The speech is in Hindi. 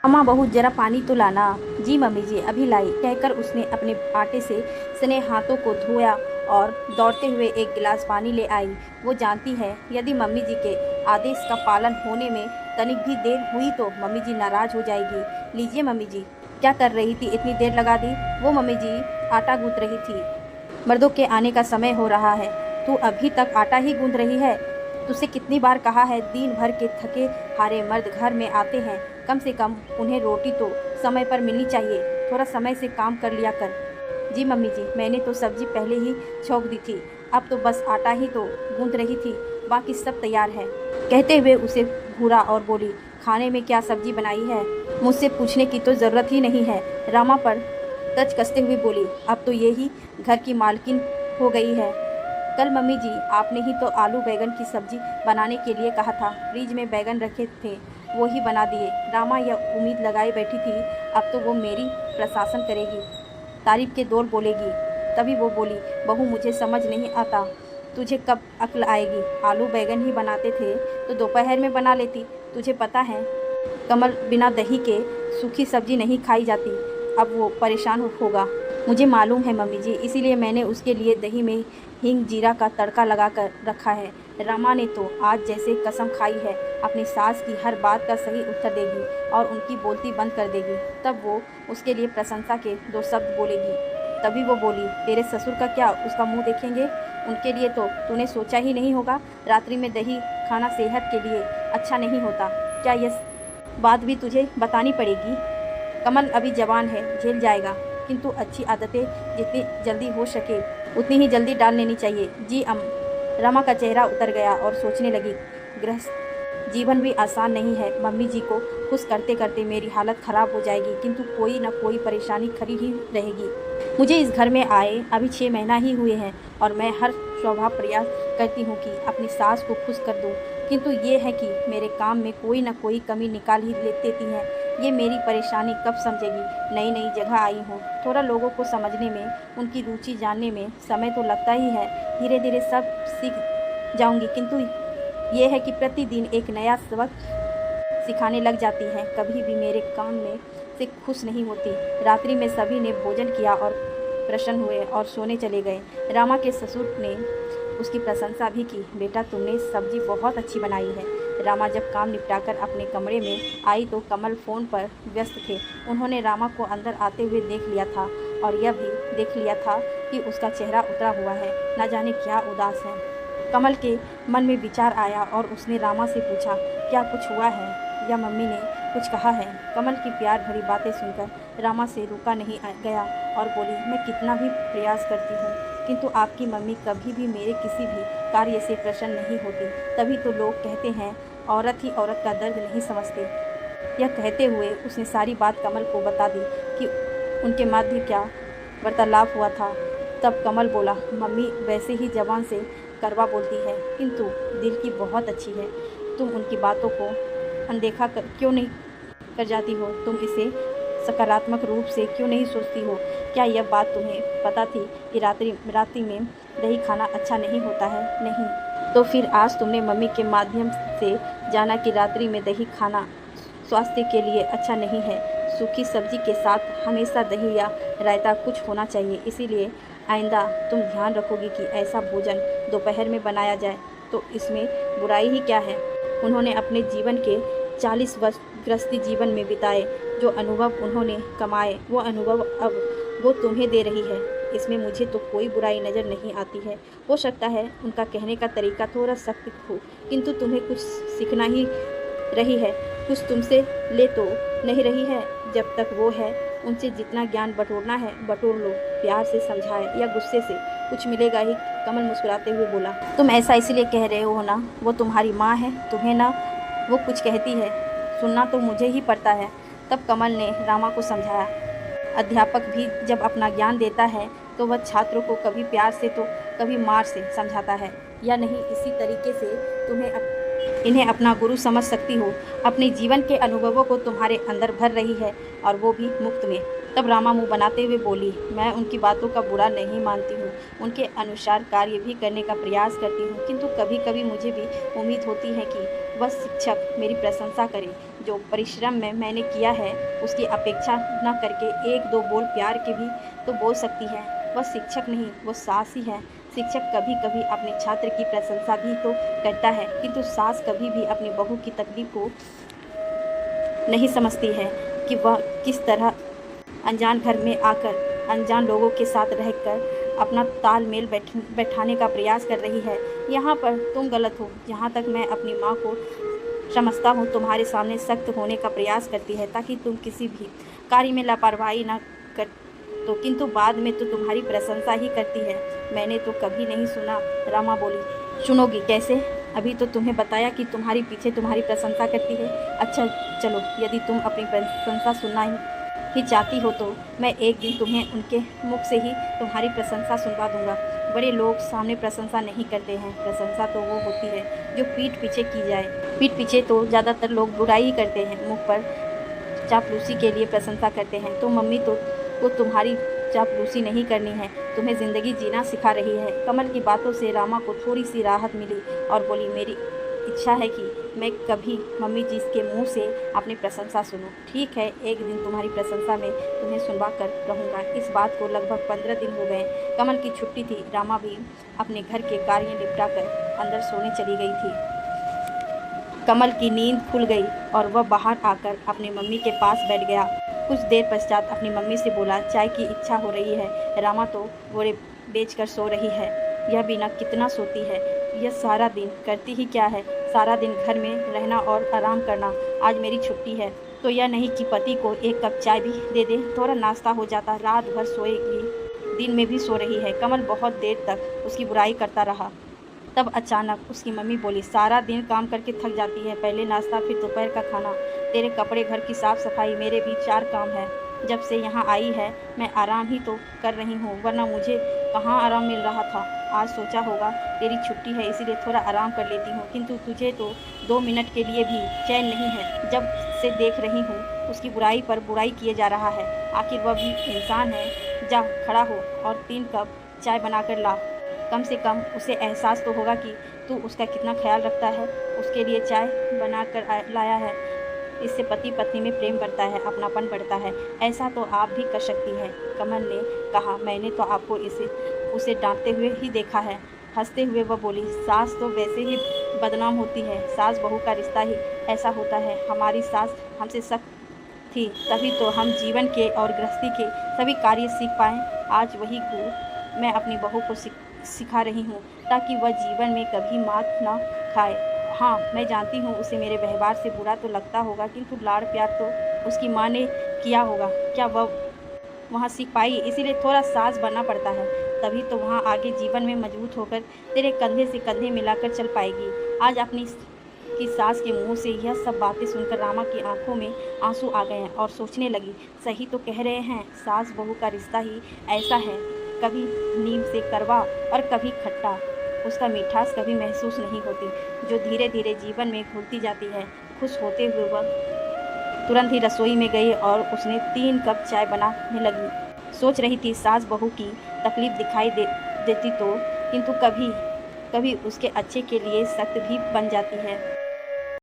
अम्मा बहू जरा पानी तो लाना। जी मम्मी जी अभी लाई, कहकर उसने अपने आटे से सने हाथों को धोया और दौड़ते हुए एक गिलास पानी ले आई। वो जानती है यदि मम्मी जी के आदेश का पालन होने में तनिक भी देर हुई तो मम्मी जी नाराज हो जाएगी। लीजिए मम्मी जी। क्या कर रही थी, इतनी देर लगा दी? वो मम्मी जी आटा गूंथ रही थी। मर्दों के आने का समय हो रहा है, तू अभी तक आटा ही गूंथ रही है? तुझसे कितनी बार कहा है, दिन भर के थके हारे मर्द घर में आते हैं, कम से कम उन्हें रोटी तो समय पर मिलनी चाहिए। थोड़ा समय से काम कर लिया कर। जी मम्मी जी, मैंने तो सब्जी पहले ही छौंक दी थी, अब तो बस आटा ही तो गूंथ रही थी, बाकी सब तैयार है। कहते हुए उसे घूरा और बोली, खाने में क्या सब्जी बनाई है? मुझसे पूछने की तो ज़रूरत ही नहीं है। रामा पर तच कसते हुए बोली, अब तो ये ही घर की मालकिन हो गई है। कल मम्मी जी आपने ही तो आलू बैगन की सब्जी बनाने के लिए कहा था, फ्रिज में बैगन रखे थे, वो ही बना दिए। रामा यह उम्मीद लगाए बैठी थी अब तो वो मेरी प्रशंसा करेगी, तारीफ के दौर बोलेगी। तभी वो बोली, बहू मुझे समझ नहीं आता, तुझे कब अक्ल आएगी? आलू बैगन ही बनाते थे तो दोपहर में बना लेती। तुझे पता है कमल बिना दही के सूखी सब्जी नहीं खाई जाती, अब वो परेशान होगा। मुझे मालूम है मम्मी जी, इसीलिए मैंने उसके लिए दही में हींग जीरा का तड़का लगा कर रखा है। रमा ने तो आज जैसे कसम खाई है अपनी सास की हर बात का सही उत्तर देगी और उनकी बोलती बंद कर देगी। तब वो उसके लिए प्रशंसा के दो शब्द बोलेगी। तभी वो बोली, तेरे ससुर का क्या, उसका मुंह देखेंगे? उनके लिए तो तूने सोचा ही नहीं होगा, रात्रि में दही खाना सेहत के लिए अच्छा नहीं होता। क्या यह बात भी तुझे बतानी पड़ेगी? कमल अभी जवान है, झेल जाएगा, किंतु अच्छी आदतें जितनी जल्दी हो सके उतनी ही जल्दी डाल लेनी चाहिए। जी रमा का चेहरा उतर गया और सोचने लगी, गृहस्थ जीवन भी आसान नहीं है। मम्मी जी को खुश करते करते मेरी हालत ख़राब हो जाएगी, किंतु कोई न कोई परेशानी खड़ी ही रहेगी। मुझे इस घर में आए अभी 6 महीना ही हुए हैं और मैं हर स्वभाव प्रयास करती हूँ कि अपनी सास को खुश कर दूँ, किंतु ये है कि मेरे काम में कोई न कोई कमी निकाल ही देती हैं। ये मेरी परेशानी कब समझेगी? नई नई जगह आई हूँ, थोड़ा लोगों को समझने में, उनकी रुचि जानने में समय तो लगता ही है। धीरे धीरे सब सीख जाऊँगी, किंतु ये है कि प्रतिदिन एक नया सबक सिखाने लग जाती हैं। कभी भी मेरे काम में से खुश नहीं होती। रात्रि में सभी ने भोजन किया और प्रसन्न हुए और सोने चले गए। रामा के ससुर ने उसकी प्रशंसा भी की। बेटा तुमने सब्जी बहुत अच्छी बनाई है। रामा जब काम निपटाकर अपने कमरे में आई तो कमल फ़ोन पर व्यस्त थे। उन्होंने रामा को अंदर आते हुए देख लिया था और यह भी देख लिया था कि उसका चेहरा उतरा हुआ है, न जाने क्या उदास है। कमल के मन में विचार आया और उसने रामा से पूछा, क्या कुछ हुआ है या मम्मी ने कुछ कहा है? कमल की प्यार भरी बातें सुनकर रामा से रुका नहीं गया और बोली, मैं कितना भी प्रयास करती हूँ किंतु आपकी मम्मी कभी भी मेरे किसी भी कार्य से प्रसन्न नहीं होती। तभी तो लोग कहते हैं औरत ही औरत का दर्द नहीं समझती। यह कहते हुए उसने सारी बात कमल को बता दी कि उनके मध्य क्या वार्तालाप हुआ था। तब कमल बोला, मम्मी वैसे ही जबान से कड़वा बोलती है किंतु दिल की बहुत अच्छी है। तुम उनकी बातों को अनदेखा क्यों नहीं कर जाती हो? तुम इसे सकारात्मक रूप से क्यों नहीं सोचती हो? क्या यह बात तुम्हें पता थी कि रात्रि में दही खाना अच्छा नहीं होता है? नहीं तो फिर आज तुमने मम्मी के माध्यम से जाना कि रात्रि में दही खाना स्वास्थ्य के लिए अच्छा नहीं है। सूखी सब्जी के साथ हमेशा दही या रायता कुछ होना चाहिए। इसीलिए आइंदा तुम ध्यान रखोगी कि ऐसा भोजन दोपहर में बनाया जाए, तो इसमें बुराई ही क्या है? उन्होंने अपने जीवन के 40 वर्ष गृहस्थी जीवन में बिताए। जो अनुभव उन्होंने कमाए वो अनुभव अब वो तुम्हें दे रही है। इसमें मुझे तो कोई बुराई नज़र नहीं आती है। हो सकता है उनका कहने का तरीका थोड़ा सख्त हो, किंतु तुम्हें कुछ सीखना ही रही है, कुछ तुमसे ले तो नहीं रही है। जब तक वो है उनसे जितना ज्ञान बटोरना है बटोर लो। प्यार से समझाए या गुस्से से कुछ मिलेगा ही। कमल मुस्कुराते हुए बोला, तुम ऐसा इसलिए कह रहे हो ना, वो तुम्हारी माँ है, तुम्हें ना वो कुछ कहती है सुनना तो मुझे ही पड़ता है। तब कमल ने रामा को समझाया, अध्यापक भी जब अपना ज्ञान देता है तो वह छात्रों को कभी प्यार से तो कभी मार से समझाता है, या नहीं इसी तरीके से इन्हें अपना गुरु समझ सकती हो। अपने जीवन के अनुभवों को तुम्हारे अंदर भर रही है और वो भी मुफ्त में। तब रामा मुँह बनाते हुए बोली, मैं उनकी बातों का बुरा नहीं मानती हूँ, उनके अनुसार कार्य भी करने का प्रयास करती हूँ, किंतु कभी कभी मुझे भी उम्मीद होती है कि वह शिक्षक मेरी प्रशंसा करे। जो परिश्रम में मैंने किया है उसकी अपेक्षा न करके एक दो बोल प्यार के भी तो बोल सकती है। वह शिक्षक नहीं, वो सास ही है। शिक्षक कभी कभी अपने छात्र की प्रशंसा भी तो करता है, किंतु सास कभी भी अपनी बहू की तकलीफ को नहीं समझती है कि वह किस तरह अनजान घर में आकर अनजान लोगों के साथ रहकर अपना तालमेल बैठाने का प्रयास कर रही है। यहाँ पर तुम गलत हो। जहाँ तक मैं अपनी माँ को समझता हूँ, तुम्हारे सामने सख्त होने का प्रयास करती है ताकि तुम किसी भी कार्य में लापरवाही ना कर तो, किंतु बाद में तो तुम्हारी प्रशंसा ही करती है। मैंने तो कभी नहीं सुना। रामा बोली। सुनोगी कैसे? अभी तो तुम्हें बताया कि तुम्हारे पीछे तुम्हारी प्रशंसा करती है। अच्छा चलो, यदि तुम अपनी प्रशंसा सुनना ही चाहती हो तो मैं एक दिन तुम्हें उनके मुख से ही तुम्हारी प्रशंसा सुनवा दूंगा। बड़े लोग सामने प्रशंसा नहीं करते हैं। प्रशंसा तो वो होती है जो पीठ पीछे की जाए। पीठ पीछे तो ज़्यादातर लोग बुराई ही करते हैं, मुख पर चापलूसी के लिए प्रशंसा करते हैं। तो मम्मी तो वो तुम्हारी चापलूसी नहीं करनी है, तुम्हें ज़िंदगी जीना सिखा रही है। कमल की बातों से रामा को थोड़ी सी राहत मिली और बोली, मेरी इच्छा है कि मैं कभी मम्मी जी के मुंह से अपनी प्रशंसा सुनूं। ठीक है, एक दिन तुम्हारी प्रशंसा में तुम्हें सुनवा कर रहूँगा। इस बात को लगभग 15 दिन हो गए। कमल की छुट्टी थी। रामा भी अपने घर के कार्य निपटा कर अंदर सोने चली गई थी। कमल की नींद खुल गई और वह बाहर आकर अपनी मम्मी के पास बैठ गया। कुछ देर पश्चात अपनी मम्मी से बोला, चाय की इच्छा हो रही है। रामा तो घोड़े बेचकर सो रही है। यह बिना कितना सोती है। यह सारा दिन करती ही क्या है? सारा दिन घर में रहना और आराम करना। आज मेरी छुट्टी है तो यह नहीं कि पति को एक कप चाय भी दे दे, थोड़ा नाश्ता हो जाता। रात भर सोएगी, दिन में भी सो रही है। कमल बहुत देर तक उसकी बुराई करता रहा। तब अचानक उसकी मम्मी बोली, सारा दिन काम करके थक जाती है, पहले नाश्ता फिर दोपहर का खाना, तेरे कपड़े, घर की साफ़ सफाई, मेरे भी 4 काम है। जब से यहाँ आई है मैं आराम ही तो कर रही हूँ, वरना मुझे कहाँ आराम मिल रहा था। आज सोचा होगा तेरी छुट्टी है इसीलिए थोड़ा आराम कर लेती हूँ, किंतु तुझे तो 2 मिनट के लिए भी चैन नहीं है। जब से देख रही हूँ उसकी बुराई पर बुराई किए जा रहा है। आखिर वह भी इंसान है। जा खड़ा हो और 3 कप चाय बना कर ला। कम से कम उसे एहसास तो होगा कि तू उसका कितना ख्याल रखता है, उसके लिए चाय बना कर लाया है। इससे पति पत्नी में प्रेम बढ़ता है, अपनापन बढ़ता है। ऐसा तो आप भी कर सकती हैं। कमल ने कहा, मैंने तो आपको उसे डांटते हुए ही देखा है। हंसते हुए वह बोली, सास तो वैसे ही बदनाम होती है। सास बहू का रिश्ता ही ऐसा होता है। हमारी सास हमसे सख्त थी, तभी तो हम जीवन के और गृहस्थी के सभी कार्य सीख पाएँ। आज वही गुण मैं अपनी बहू को सिखा रही हूँ ताकि वह जीवन में कभी मात ना खाए। हाँ, मैं जानती हूँ उसे मेरे व्यवहार से बुरा तो लगता होगा, किंतु लाड़ प्यार तो उसकी माँ ने किया होगा। क्या वह वहाँ सीख पाई? इसीलिए थोड़ा सास बनना पड़ता है, तभी तो वहाँ आगे जीवन में मजबूत होकर तेरे कंधे से कंधे मिलाकर चल पाएगी। आज अपनी की सास के मुंह से यह सब बातें सुनकर रामा की आंखों में आंसू आ गए और सोचने लगी, सही तो कह रहे हैं, सास बहू का रिश्ता ही ऐसा है, कभी नीम से कड़वा और कभी खट्टा। उसका मिठास कभी महसूस नहीं होती, जो धीरे धीरे जीवन में घुलती जाती है। खुश होते हुए वह तुरंत ही रसोई में गई और उसने 3 कप चाय बनाने लगी। सोच रही थी सास बहू की तकलीफ दिखाई देती तो, किंतु कभी कभी उसके अच्छे के लिए सख्त भी बन जाती है।